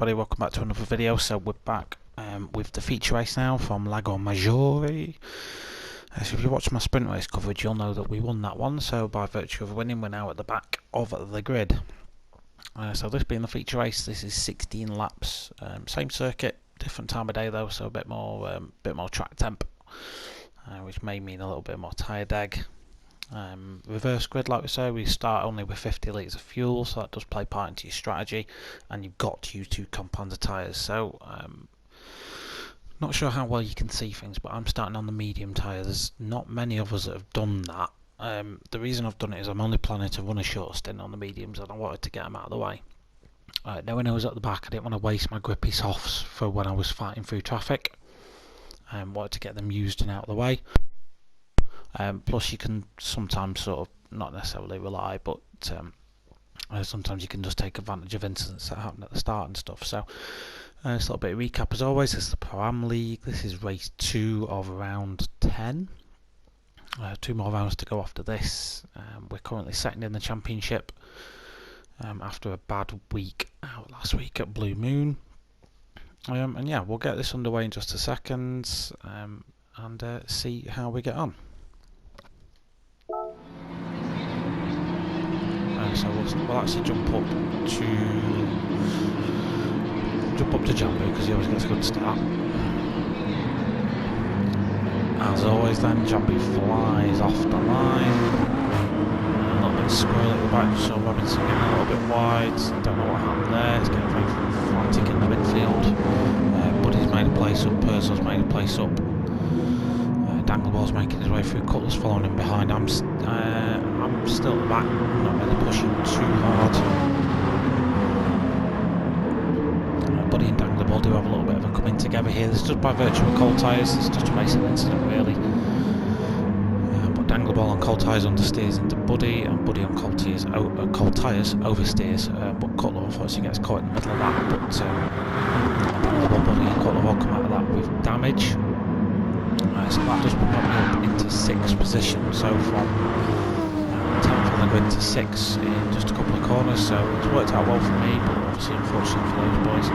everybody, welcome back to another video. So we're back with the feature race now from Lago Maggiore. So if you watch my sprint race coverage, you'll know that we won that one. So by virtue of winning, we're now at the back of the grid. So this being the feature race, this is 16 laps, same circuit, different time of day though, so a bit more track temp, which may mean a little bit more tyre deg. Reverse grid, like we say, we start only with 50 litres of fuel, so that does play part into your strategy, and you've got to use 2 compounder tyres. So not sure how well you can see things, but I'm starting on the medium tyre. There's not many of us that have done that. The reason I've done it is I'm only planning to run a short stint on the mediums, and I wanted to get them out of the way. Now when I was at the back, I didn't want to waste my grippy softs for when I was fighting through traffic. Wanted to get them used and out of the way. Plus you can sometimes sort of, not necessarily rely, but sometimes you can just take advantage of incidents that happen at the start and stuff. So just a little bit of recap as always. This is the ProAm League. This is race 2 of round 10. 2 more rounds to go after this. We're currently second in the championship after a bad week out last week at Blue Moon. And yeah, we'll get this underway in just a second and see how we get on. So we'll actually jump up to Jambu because he always gets a good start. As always then, Jambu flies off the line. A little bit squirrely at the back, so Robinson getting a little bit wide. Don't know what happened there, it's getting very frantic in the midfield. Buddy's made a place up, Purcell's made a place up. Dangleball's making his way through, Cutler's following him behind. I'm still at the back, not really pushing too hard. Buddy and Dangleball do have a little bit of a coming together here. This is just by virtue of cold tyres, it's just a racing incident really. But Dangleball on cold tyres understeers into Buddy, and Buddy on cold tyres oversteers. But Cutler unfortunately gets caught in the middle of that. But Dangleball, Buddy and Cutler all come out of that with damage. So that does put me up into 6th position, so from 10th on the grid to 6 in just a couple of corners, so it's worked out well for me, but obviously unfortunately for those boys.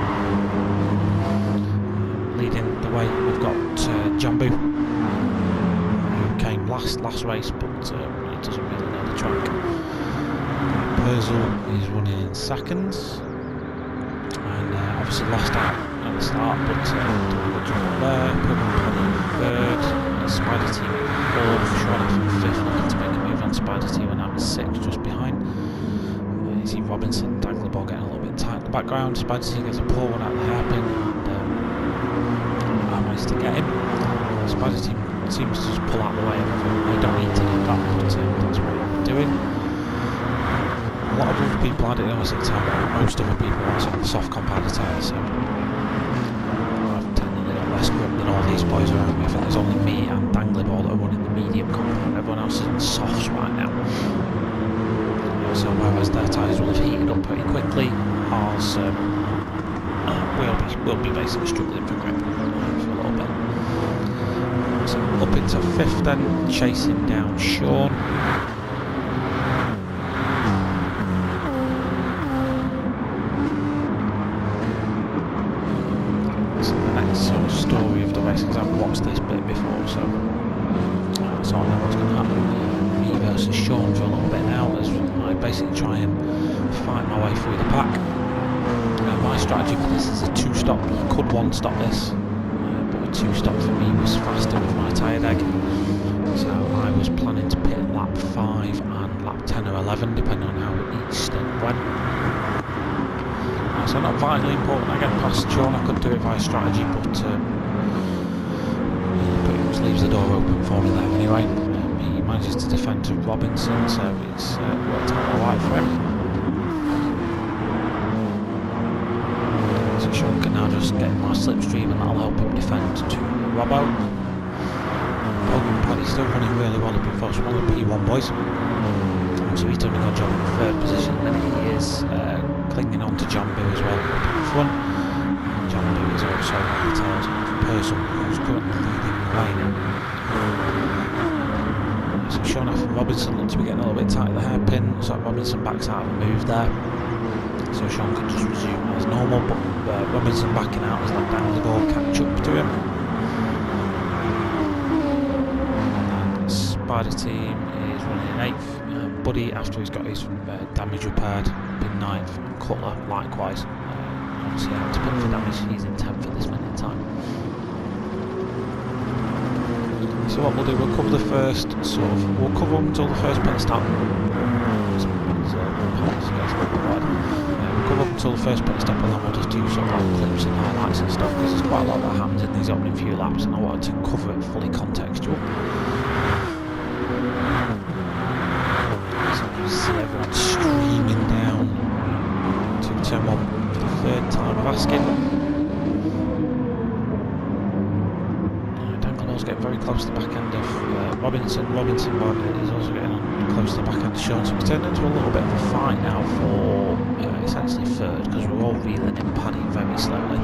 Leading the way, we've got Jambu, who came last race, but he doesn't really know the track. Purcell is running in 2nd, and obviously lost out at the start, but doing a good job up there. Purple 3rd, Spider Team 4th, Sean in 5th, looking to make a move on Spider Team, and I'm 6th just behind. You see Robinson, Dangleball getting a little bit tight in the background. Spider Team gets a poor one out of the hairpin, and I managed to get him. Spider Team seems to just pull out the way of everything. They don't need to do that, but that's what I'm doing. A lot of other people, I didn't notice at the time, but most other people are on the soft compounder tyres, so I've technically got less grip than all these boys around me. I think there's only me and Dangleball that are running the medium compound. Everyone else is on softs right now. So whereas their tyres will have heated up pretty quickly, ours will be basically struggling for grip for a little bit. So up into 5th then, chasing down Sean. Story of the race, because I haven't watched this bit before, so I know what's going to happen. Me versus Sean for a little bit now, as I basically try and fight my way through the pack. My strategy for this is a 2-stop. You could 1-stop this, but a 2-stop for me was faster with my tyre deg. So I was planning to pit lap 5 and lap 10 or 11, depending on how each stint went. So not vitally important I get past Sean. I could do it via strategy, but pretty much leaves the door open for me there anyway. He manages to defend to Robinson, so it's worked out alright for him. So Sean can now just get in my slipstream, and that'll help him defend to Robbo. Pogum Paddy's still running really well up in first, one of the P1 boys. So he's doing a good job in 3rd position, and he is clinging on to Jambu as well up in front. And Jambu is also on the tails of Purcell, who's currently leading the way now. So Sean and Robinson look to be getting a little bit tight at the hairpin, so Robinson backs out of the move there. So Sean can just resume as normal, but Robinson backing out as let down the ball catch up to him. And Spider team is running in 8th. Buddy, after he's got his damage repaired, been 9th. And Cutler likewise. Obviously out to put for damage, he's in 10th at this minute in time. So what we'll do, we'll cover the first we'll cover them until the first pit stop. We'll cover up until the first pit stop, and then we'll just do sort of like clips and highlights and stuff, because there's quite a lot that happens in these opening few laps, and I wanted to cover it fully contextual. So you see everyone streaming down to turn 1 for the 3rd time of asking. Getting very close to the back end of Robinson. Robinson is also getting on close to the back end of Sean, so it's turned into a little bit of a fight now for essentially 3rd, because we're all reeling in Paddy very slowly.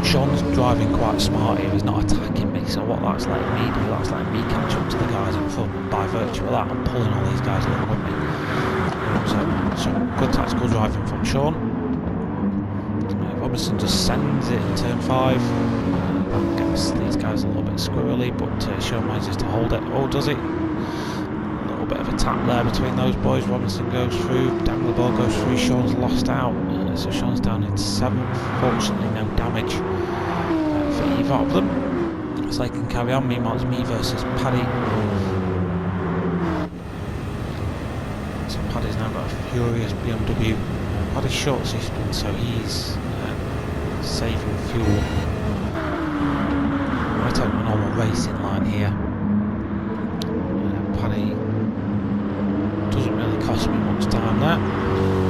Sean's driving quite smart here, he's not attacking me, so what that's letting me do, that's letting me catch up to the guys in front, and by virtue of that I'm pulling all these guys along with me. So some good tactical driving from Sean. Robinson just sends it in turn 5. Gets these guys a little bit squirrely, but Sean manages to hold it. Oh, does it? A little bit of a tap there between those boys. Robinson goes through, down the ball goes through. Sean's lost out, so Sean's down in 7th. Fortunately, no damage for either of them, so they can carry on. Meanwhile, it's me versus Paddy. So Paddy's now got a furious BMW. Paddy's short system, so he's saving fuel. I take my normal racing line here. Paddy doesn't really cost me much time there.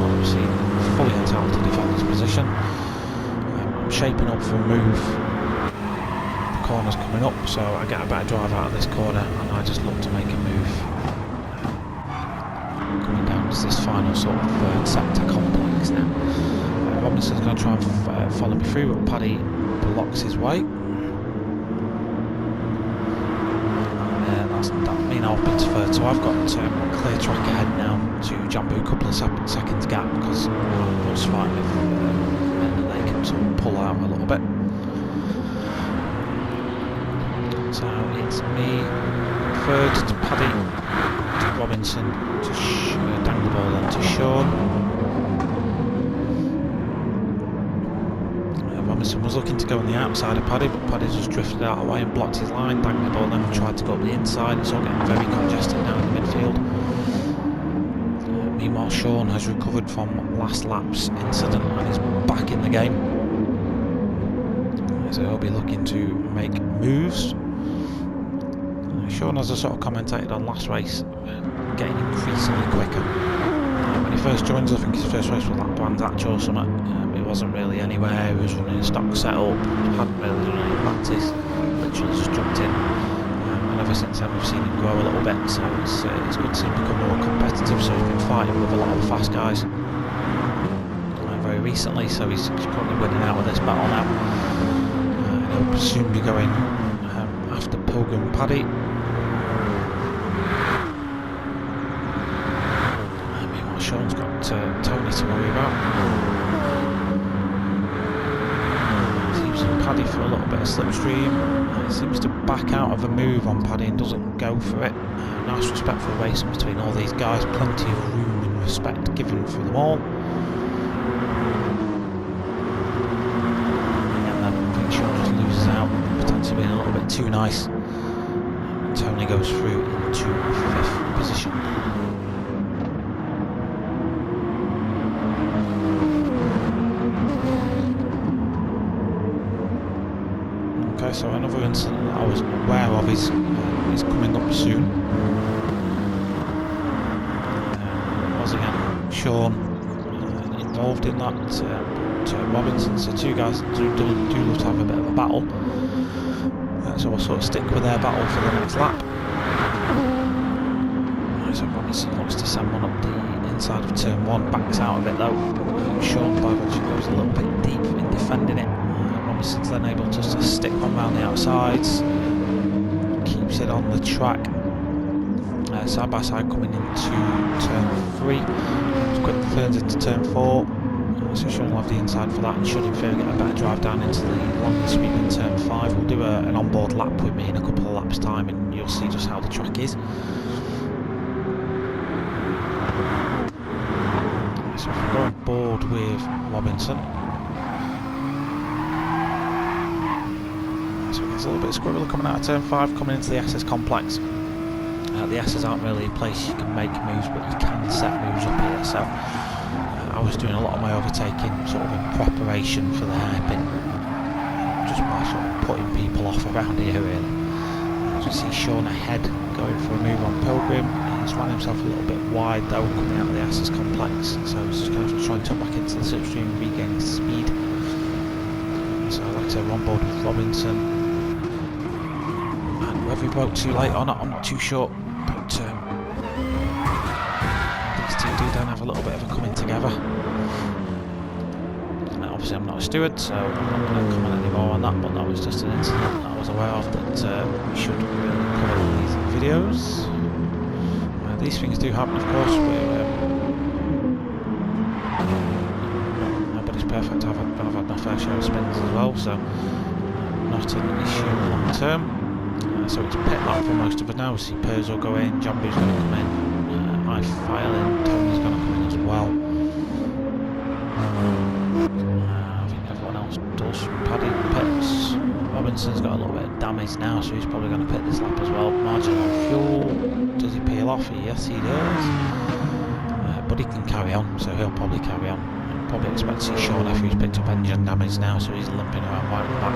Obviously, fully entitled to defend his position. I'm shaping up for a move. The corner's coming up, so I get a better drive out of this corner, and I just look to make a move. Coming down to this final sort of 3rd sector complex now. Robinson's going to try and follow me through, but Paddy blocks his way. That means I'll be to 3rd, so I've got clear track ahead now to jump a couple of seconds gap, because what's fine if they can sort of pull out a little bit. So it's me 3rd to Paddy, to Robinson, to dang the ball then to Sean. Robinson was looking to go on the outside of Paddy, but Paddy just drifted out of the way and blocked his line. Dang the ball then tried to go up the inside. It's all getting very congested now in the midfield. Meanwhile, Sean has recovered from last lap's incident and is back in the game. So he'll be looking to make moves. Sean, as I sort of commentated on last race, getting increasingly quicker. When he first joined us, I think his first race was like Brands Hatch or something. He wasn't really anywhere, he was running a stock setup, hadn't really done any practice, literally just jumped in. And ever since then we've seen him grow a little bit, so it's good to see him become more competitive, so he's been fighting with a lot of the fast guys very recently, so he's currently winning out of this battle now. He'll soon be going after Pilgrim Paddy. Meanwhile, Sean's got Tony to worry about. Paddy for a little bit of slipstream. He seems to back out of a move on Paddy and doesn't go for it. Nice respectful racing between all these guys. Plenty of room and respect given for them all. And then I think Sean just loses out, potentially being a little bit too nice. Tony goes through into 5th position. So another incident that I was aware of is coming up soon. Was again Sean involved in that to Robinson, so two guys do love to have a bit of a battle. So we'll sort of stick with their battle for the next lap. So Robinson looks to send one up the inside of turn 1, backs out of it though. Sean by virtue goes a little bit deep in defending it. Robinson's then able to just stick one round the outsides, keeps it on the track. Side by side coming into turn 3, quick turns into turn 4. So should have the inside for that, and should in theory get a better drive down into the long sweeping turn 5. We'll do an onboard lap with me in a couple of laps time, and you'll see just how the track is. So if we go on board with Robinson, so it gets a little bit squibbly coming out of turn 5, coming into the SS complex. The S's aren't really a place you can make moves, but you can set moves up here. So I was doing a lot of my overtaking sort of in preparation for the hairpin, just by sort of putting people off around here really. As you see Sean ahead going for a move on Pilgrim. He's run himself a little bit wide though coming out of the S's complex, so he's just going to try and tuck back into the slipstream and regain his speed. So like I said, we're on board with Robinson. And whether he broke too late or not, I'm not too sure. But these two do then have a little bit of a coming together. Now, obviously I'm not a steward, so I'm not going to comment any more on that, but that was just an incident that I was aware of that we should really cover in these videos. These things do happen, of course, but nobody's perfect. I've had my fair share of spins as well, so not an issue long term. So it's pit lap for most of it now. We see Perzo go in, Jambu's going to come in, I file in, Tony's going to come in as well. I think everyone else does. Paddy pits. Robinson's got a little bit of damage now, so he's probably going to pit this lap as well. Margin on fuel. Does he peel off? Yes, he does. But he can carry on, so he'll probably carry on. Probably expect to see Sean after he's picked up engine damage now, so he's limping around right and back.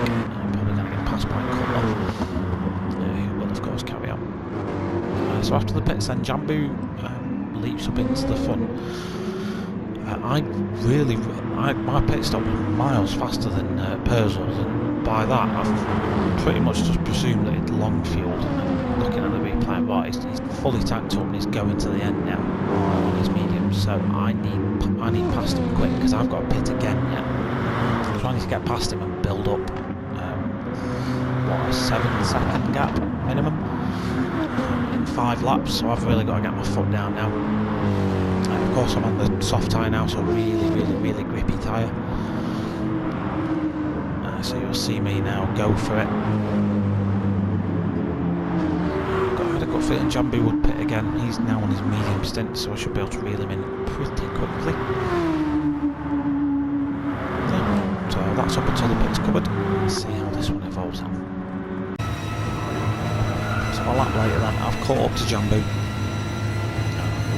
Probably going to get passed by Cutler. Of course, carry on. So after the pits then Jambu leaps up into the front. My pit stop was miles faster than Perzel's, and by that I've pretty much just presumed that it's long fueled. And looking at the replay, right, he's fully tanked up and he's going to the end now on his medium, so I need past him quick because I've got a pit again yet. I'm trying to get past him and build up a 7-second gap minimum in 5 laps, so I've really got to get my foot down now. And of course I'm on the soft tyre now, so really grippy tyre. So you'll see me now go for it. I had a gut feeling Jambu would pit again. He's now on his medium stint, so I should be able to reel him in pretty quickly. So that's up until the pit's covered. Let's see how this one evolves on. A lap later then, I've caught up to Jambu,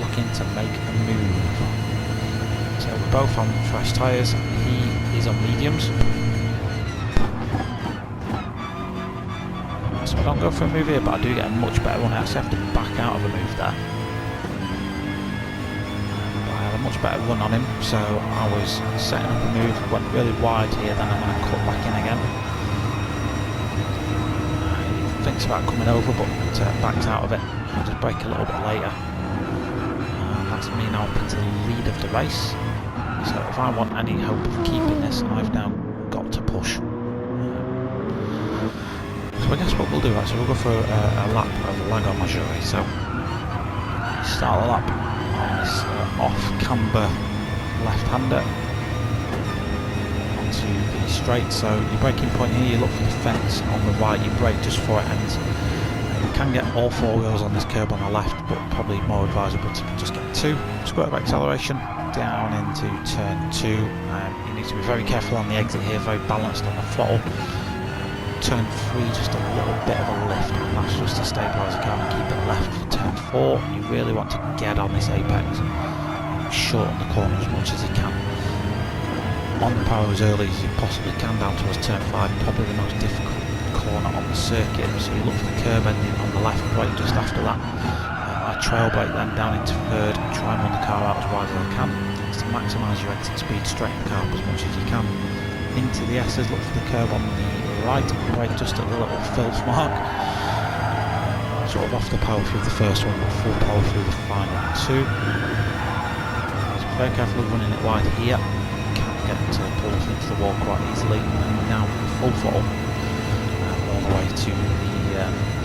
looking to make a move. So we're both on fresh tyres, he is on mediums. So I don't go for a move here, but I do get a much better one. I actually have to back out of a move there. But I have a much better run on him, so I was setting up a move, went really wide here, then I'm going to cut back in again. Thinks about coming over, but backs out of it. I'll just brake a little bit later. That's me now up into the lead of the race. So if I want any hope of keeping this, I've now got to push. So I guess what we'll do, actually, we'll go for a lap of Lago Maggiore. So start the lap on this off-camber left-hander. To the straight, so your braking point here, you look for the fence on the right, you brake just before it ends. You can get all 4 wheels on this curb on the left, but probably more advisable to just get 2. Square of acceleration down into turn 2. You need to be very careful on the exit here, very balanced on the throttle. Turn 3, just a little bit of a lift, and that's just to stabilise the car and keep it left. For turn 4, you really want to get on this apex and shorten the corner as much as you can. On the power as early as you possibly can down towards turn 5, probably the most difficult corner on the circuit, so you look for the curb ending on the left brake just after that. I trail brake then down into 3rd and try and run the car out as wide as I can. It's to maximise your exit speed, straighten the car up as much as you can. Into the S's, look for the curb on the right, brake just at the little filth mark. Sort of off the power through the first one, but full power through the final 2. So very careful of running it wide here. Get pulled into the wall quite easily, and now full throttle all the way to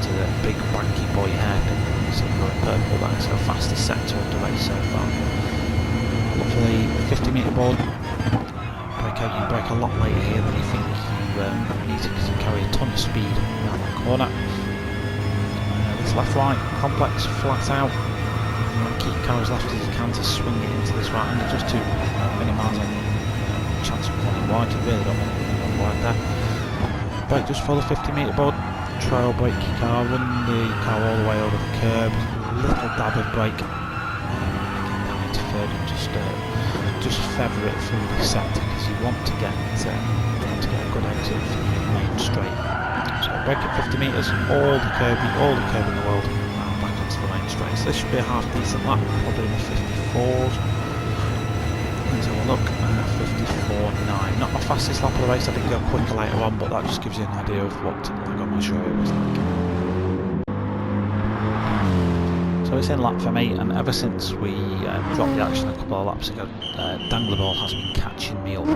the big banky boy hairpin. So we're going purple there, so fastest sector of the race so far. Look for the 50 metre board, Brake out, you brake a lot later here than you think you need to, because you carry a ton of speed around that corner. This left-right complex, flat out. Keep your car as left as you can to swing it into this right hander just to minimise any chance of running wide. You really don't want to run wide there. Brake just follow 50-metre board, trail brake your car, run the car all the way over the curb, little dab of brake, again down into third and just feather it through the sector because you want to get a good exit from the main straight. So brake at 50 metres, all the curb in the world, and back onto the main straight. So this should be a half decent lap, probably in the 54s. Let's have a look, 54.9. Not my fastest lap of the race, I did go quicker later on, but that just gives you an idea of what Lago Maggiore was like. So it's in lap for me, and ever since we dropped the action a couple of laps ago, Dangleball has been catching me up.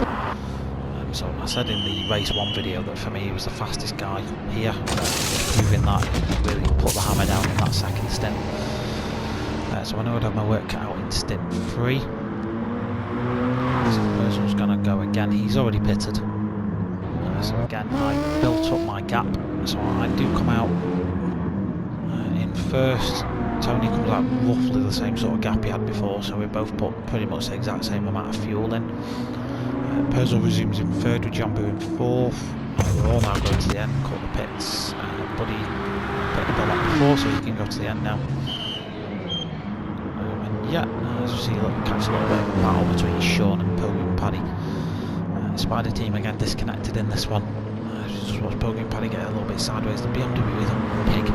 So I said in the race 1 video that for me he was the fastest guy here, proving that he really put the hammer down in that second stint. So I know I'd have my work cut out in stint 3. This person's going to go again. He's already pitted. So again, I built up my gap. So I do come out in first. Tony comes out roughly the same sort of gap he had before. So we both put pretty much the exact same amount of fuel in. Perzo resumes in third with Jambu in fourth. We're all now going to the end. Cut the pits. Buddy pitted the lap before, so he can go to the end now. Yeah, as you see, catch a little bit of a battle between Sean and Pogue and Paddy. Spider team again disconnected in this one. Just watch Pogue and Paddy get a little bit sideways. The BMW is a pig.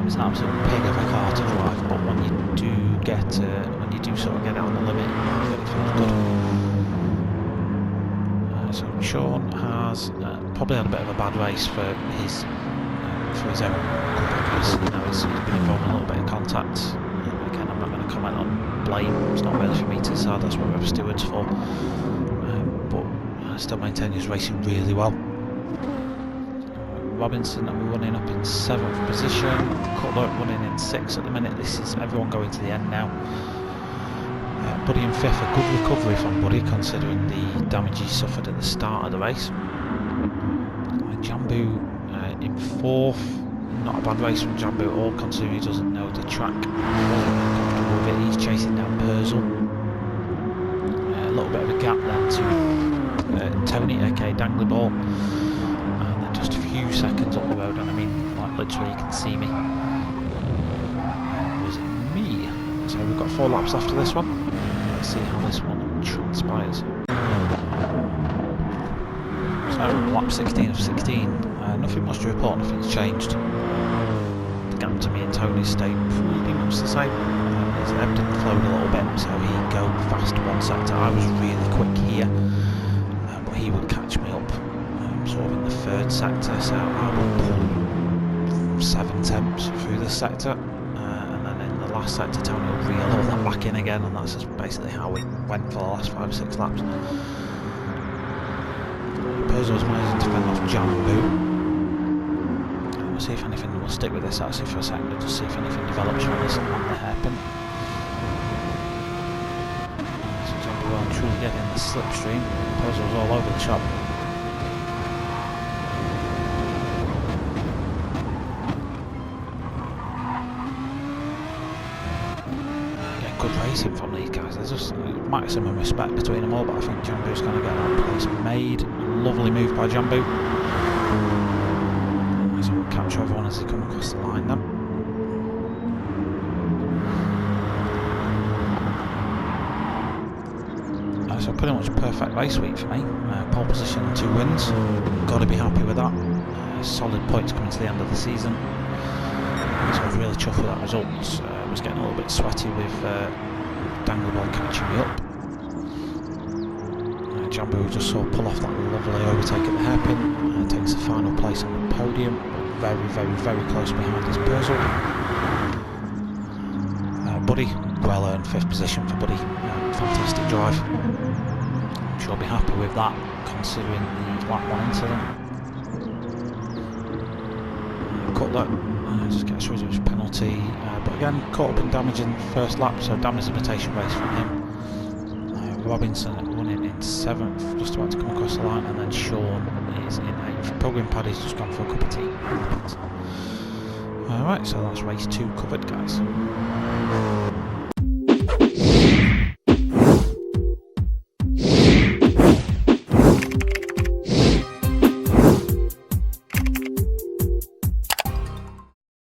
It's an absolute pig of a car to drive, but when you do sort of get it on the limit, it feels good. So Sean has probably had a bit of a bad race for his own competitors. He's been involved in a little bit of contact. Again, I'm not going to comment on blame. It's not really for me to decide. That's what we have stewards for. But I still maintain he's racing really well. Robinson running up in 7th position. Cutler running in 6th at the minute. This is everyone going to the end now. Buddy in 5th, a good recovery from Buddy considering the damage he suffered at the start of the race. Jambu in 4th, not a bad race from Jambu at all considering he doesn't know the track. Comfortable with it. He's chasing down Perzel. A little bit of a gap then to Tony, aka Dangleball. And then just a few seconds up the road, and I mean, like literally you can see me. Was it me? So we've got 4 laps after this one. Let's see how this one transpires. So lap 16 of 16. Nothing much to report, nothing's changed. The gap to me and Tony stayed pretty much the same. His ebbed and flowed a little bit, so he'd go fast one sector. I was really quick here, but he would catch me up sort of in the 3rd sector, so I would pull 7 tenths through the sector. Last sector, Tony will reel all that back in again, and that's just basically how we went for the last 5 or 6 laps. Perzo's managing to fend off Jambu. We'll see if anything, we'll stick with this actually for a second and just see if anything develops from this on the hairpin. So Jambu will truly get in the slipstream. Perzo's all over the shop. Good racing from these guys. There's just maximum respect between them all, but I think Jambu's going to get that place made. Lovely move by Jambu. So we'll capture everyone as they come across the line then. So pretty much a perfect race week for me. Pole position, 2 wins. Got to be happy with that. Solid points coming to the end of the season. So I was really chuffed with that result. I was getting a little bit sweaty with Dangleball catching me up. Jambu just saw pull off that lovely overtake at the hairpin. Takes the final place on the podium. Very, very, very close behind his Perzel. Buddy, well earned 5th position for Buddy. Fantastic drive. I'm sure I'll be happy with that considering the lap 1 incident. Cutler. Just gets rid of his penalty, but again caught up in damage in the 1st lap, so damage limitation race from him. Robinson running in 7th, just about to come across the line, and then Sean is in 8th. Pilgrim Paddy's just gone for a cup of tea. Alright, so that's race 2 covered, guys.